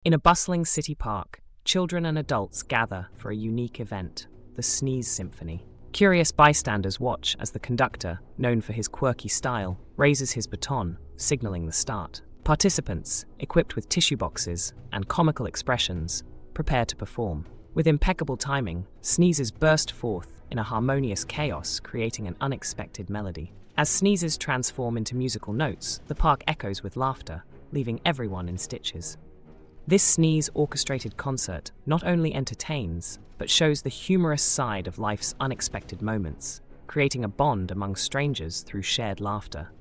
In a bustling city park, children and adults gather for a unique event, the Sneeze Symphony. Curious bystanders watch as the conductor, known for his quirky style, raises his baton, signaling the start. Participants, equipped with tissue boxes and comical expressions, prepare to perform. With impeccable timing, sneezes burst forth in a harmonious chaos, creating an unexpected melody. As sneezes transform into musical notes, the park echoes with laughter, leaving everyone in stitches. This sneeze-orchestrated concert not only entertains, but shows the humorous side of life's unexpected moments, creating a bond among strangers through shared laughter.